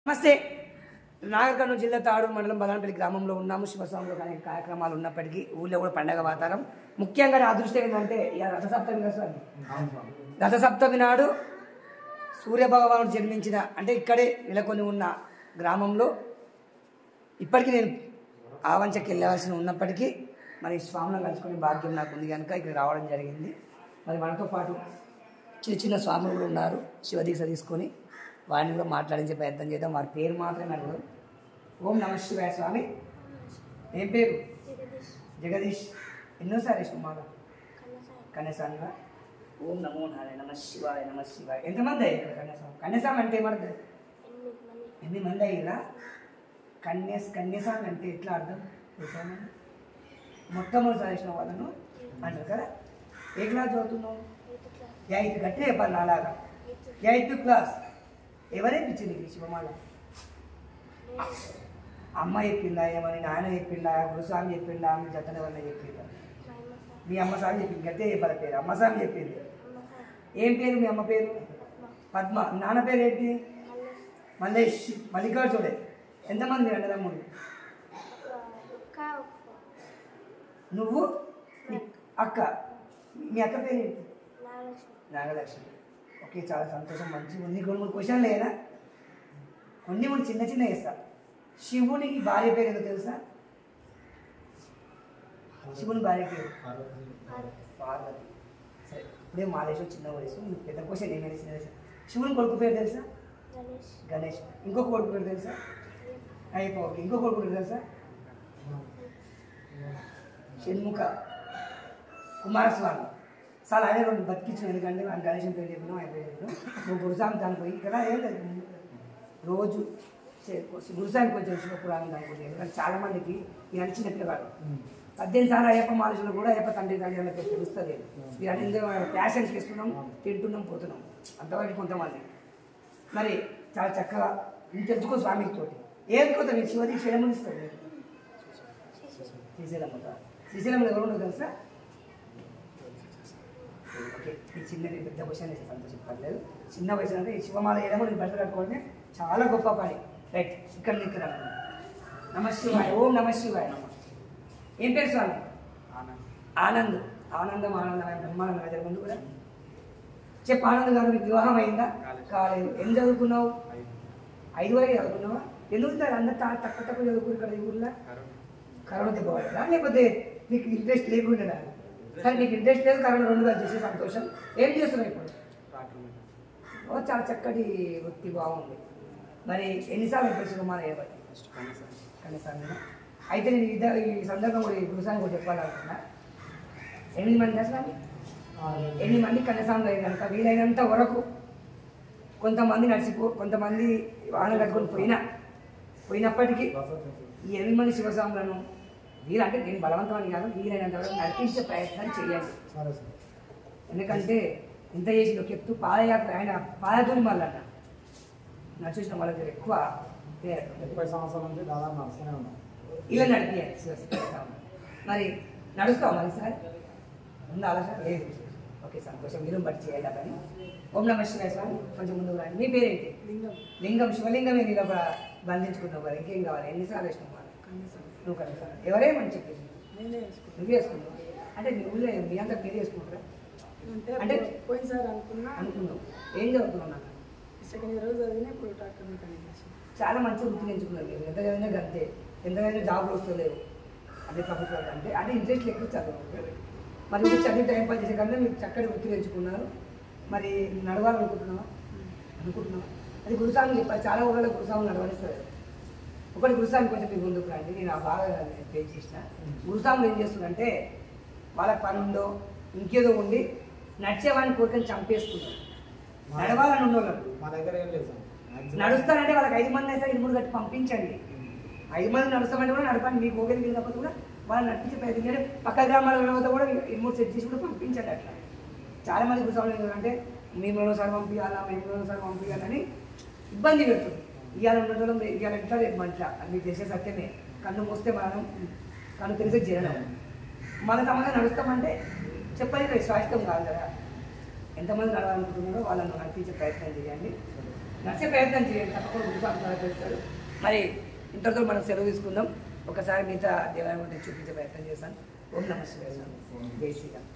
నమస్తే. నాగర్ కర్నూలు జిల్లా తాడూరు మండలం బలానపల్లి గ్రామంలో ఉన్నాము. శివస్వామిలో అనేక కార్యక్రమాలు ఉన్నప్పటికీ ఊళ్ళో కూడా పండగ వాతావరణం. ముఖ్యంగా నా అదృష్టం ఏంటంటే రథసప్తమి రథసప్తమి నాడు సూర్యభగవానుడు జన్మించిన అంటే ఇక్కడే నెలకొని ఉన్న గ్రామంలో ఇప్పటికీ నేను ఆవంచకి వెళ్ళవలసి ఉన్నప్పటికీ మరి స్వాములను కలుసుకునే భాగ్యం నాకు ఉంది కనుక ఇక్కడ రావడం జరిగింది. మరి మనతో పాటు చిన్న చిన్న స్వాములు కూడా ఉన్నారు. శివదీక్ష తీసుకొని వారిని కూడా మాట్లాడించే ప్రయత్నం చేద్దాం. వారి పేరు మాత్రమే అడగదు. ఓం నమ శివాయ స్వామి. ఏం పేరు? జగదీష్. ఎన్నోసారి ఇష్టం మాట కన్యసాంగా. ఓం నమో నారాయణ నమ శివాయ నమ శివాయ. ఎంతమంది అయ్యారు కన్యసాంగ? కన్యసాంగ అంటే ఏమర్థం? 8 మంది అయ్యారా? కన్యసాంగ అంటే ఎట్లా అర్థం తెలుసామని? మొట్టమొదటిసారి ఇష్టం వాళ్ళను అంటారు కదా. ఏ క్లాస్ చదువుతున్నావు? 8th గట్టి చెప్పాలి అలాగా. 8th class. ఎవరేపించింది ఈ శివమాల? అమ్మ చెప్పిందా? ఏమని నాయన చెప్పిందా? గురుస్వామి చెప్పిందా? మీ జతన వల్ల చెప్పిందా? మీ అమ్మ స్వామి చెప్పింది. గట్టే చెప్పాలి పేరు. అమ్మ స్వామి చెప్పింది. ఏం పేరు మీ అమ్మ పేరు? పద్మ. నాన్న పేరు ఏంటి? మల్లేష్. మల్లికార్జుడే. ఎంతమంది మీరు అన్నదమ్ముడు? నువ్వు అక్క. మీ అక్క పేరు ఏంటి? నాగలక్ష్మి. ఓకే, చాలా సంతోషం. మంచిగా ఉంది. 2-3 క్వశ్చన్లు లేదా? కొన్ని చిన్న చిన్న వేస్తా. శివునికి భార్య పేరు ఏదో తెలుసా? శివుని భార్య పేరు పార్వతి. సరే, ఇప్పుడే మాలేశ్వరం చిన్న వయసు. మీకు పెద్ద క్వశ్చన్ ఏమైనా చిన్న వయసు. శివుని కొడుకు పేరు తెలుసా? గణేష్. ఇంకొక కొడుకు పేరు తెలుసా? ఓకే, ఇంకొక కొడుకు పేరు తెలుసా? షణ్ముఖ. కుమారస్వామి. చాలా ఆయన 2 బతికించాం. ఎందుకంటే ఆయన గణేశం పేరు చెప్పినాం, ఆయన పేరు చెప్పినాం. నువ్వు గురుస్వామి దానికి పోయి ఇక్కడ ఏం లేదు, రోజు గురుస్వామి కొంచెం శివపురాణం దానికి. ఎందుకంటే చాలామందికి ఈ నడిచిన పిల్లవాడు 18 సార్లు అయ్యప్ప మాలేశ్వరంలో కూడా అయ్యప్ప తండ్రి తల్లి తెలుస్తుంది. మీరు అనేది ప్యాషన్స్ ఇస్తున్నాం, తింటున్నాం, పోతున్నాం అంతవరకు కొంతమంది. మరి చాలా చక్కగా నేను తెలుసుకో స్వామితో ఏం కొత్త మీరు శివదీక్ష ఏమనిస్తారు? శ్రీశైలం. శ్రీశైలంలో ఎవరు ఉండదు తెలుసా? ఓకే, ఈ చిన్న పెద్ద క్వశ్చన్ వేసే సంతోషం పర్లేదు. చిన్న వయసు అంటే ఈ శివమాల వేయడము నేను బట్టలు కట్టుకోవడమే చాలా గొప్ప పని. రైట్, ఇక్కడ ఇక్కడ నమ శివాయ. ఓం నమ శివాయ. ఏం పేరు స్వామి? ఆనంద్. ఆనందం ఆనందమైన బ్రహ్మానందం దగ్గర ముందు కూడా చెప్పు. ఆనంద్ గారు మీకు వివాహం అయిందా? కాలేదు. ఏం చదువుకున్నావు? 5 వరకు చదువుకున్నావా? ఎందుకు సార్ అందరు చాలా తక్కువ చదువుకుని ఇక్కడ ఈ ఊళ్ళో? కరోనా దెబ్బ పడదా లేకపోతే నీకు ఇంట్రెస్ట్ లేకుండా? సరే, నీకు ఇంట్రెస్ట్ లేదు, కరోనా 2 చేసే సంతోషం. ఏం చేస్తున్నావు ఇప్పుడు? చాలా చక్కటి వృత్తి, బాగుంది. మరి ఎన్నిసార్లు ఇంట్రెస్ట్ మన ఏబట్టి కనీసాన్ని? అయితే నేను ఈ సందర్భం కూడా ఈ గురుసాన్ని కూడా చెప్పాలనుకున్నా. 8 మంది అసలు 8 మంది కన్యసాంలో కనుక వీలైనంత వరకు కొంతమంది కొంతమంది వాహనం కట్టుకొని పోయినప్పటికీ ఈ 8 మంది శివస్వాములను వీలంటే నేను బలవంతమని కాదు, వీలైనంత వరకు నడిపించే ప్రయత్నం చేయాలి. ఎందుకంటే ఇంత చేసి ఒక ఎత్తు పాదయాత్ర, ఆయన పాదతోని మళ్ళీ అన్న నడిచేసిన వాళ్ళ దగ్గర ఎక్కువ 30 సంవత్సరాల నుంచి దాదాపు నడుస్తూనే ఉన్నాం. ఇలా నడిపియాలి శివస్వామి. మరి నడుస్తావు మరి సార్? ఉందా ఆలోచన? లేదు. ఓకే, సంతోషం. మీరు బట్టి చేయాలి పని. ఓం నమ శివాయ స్వామి. కొంచెం ముందుకు రండి. మీ పేరేంటి? లింగం. శివలింగమే నీలో బంధించుకున్నావు కదా, ఇంకేం కావాలి? ఎన్నిసార్లు ఇష్టం? నువ్వు కదా ఎవరేమని చెప్పేసి నువ్వు వేసుకున్నావు అంటే నువ్వులే మీ అంతా మీరు వేసుకుంటారా? అంటే పోయినసారి అనుకున్నావు. ఏం చదువుతున్నావు? నాకు సెకండ్ ఇయర్ చదివినా ఇప్పుడు డాక్టర్ చాలా మంచి వృత్తి ఎంచుకున్నారు మీరు. ఎంత చదివినా గంతే, ఎంత చదివినా జాబ్ వస్తలేవు అంటే ప్రభుత్వాలు అంటే ఇంట్రెస్ట్ ఎక్కువ చదువు. మరి మీరు చదివి టైం పాస్ చేసే కన్నా మీరు చక్కటి వృత్తి ఎంచుకున్నారు. మరి నడవాలనుకుంటున్నావా? అది గురుస్వామి చెప్పాలి. చాలా ఊళ్ళో గురుస్వామి నడవనిస్తారు. ఒకటి గురుస్వామి కొంచెం మీ ముందుకు రండి. నేను బాగా పే చేసిన గురుస్వాములు ఏం చేస్తున్నారంటే వాళ్ళ పని ఉందో ఇంకేదో ఉండి నడిచేవాడిని కోరికని చంపేస్తున్నారు. నడవాలని ఉండేవాళ్ళు మా దగ్గర ఏం లేదు. నడుస్తారంటే వాళ్ళకి 5 మంది అయితే 2-3 కట్టి పంపించండి. 5 మంది నడుస్తామంటే కూడా నడపండి. మీకు ఓకేది వెళ్ళకపోతే కూడా వాళ్ళు నడిపించే ప్రయత్నం చేయండి. పక్క గ్రామాల వెళ్ళకపోతే కూడా 2-3 సెట్ చేసి కూడా పంపించండి. అట్లా చాలా మంది గురుస్వాములు ఏంటంటే మేము సార్ పంపించాలా, మేము సార్ పంపించాలని ఇబ్బంది పెడుతుంది. ఇవాళ ఉండడం ఇవాళ ఎట్లా రేపు మంచిగా అది మీకు చేసే సత్యమే. కన్ను మోస్తే మనం కన్ను తెలిసే చేయడం. మన సమాధానం నడుస్తామంటే చెప్పని స్వాస్థ్యం కాదు కదా. ఎంతమంది నడవాలనుకుంటున్నారో వాళ్ళని నడిపించే ప్రయత్నం చేయండి. నడిచే ప్రయత్నం చేయండి, తప్పకుండా గురు స్వామి సహకరిస్తాడు. మరి ఇంతతో మనం సెలవు తీసుకుందాం. ఒకసారి మిగతా దేవాలయం నేను చూపించే ప్రయత్నం చేశాను. ఓం నమః శివాయ. జై శ్రీరామ్.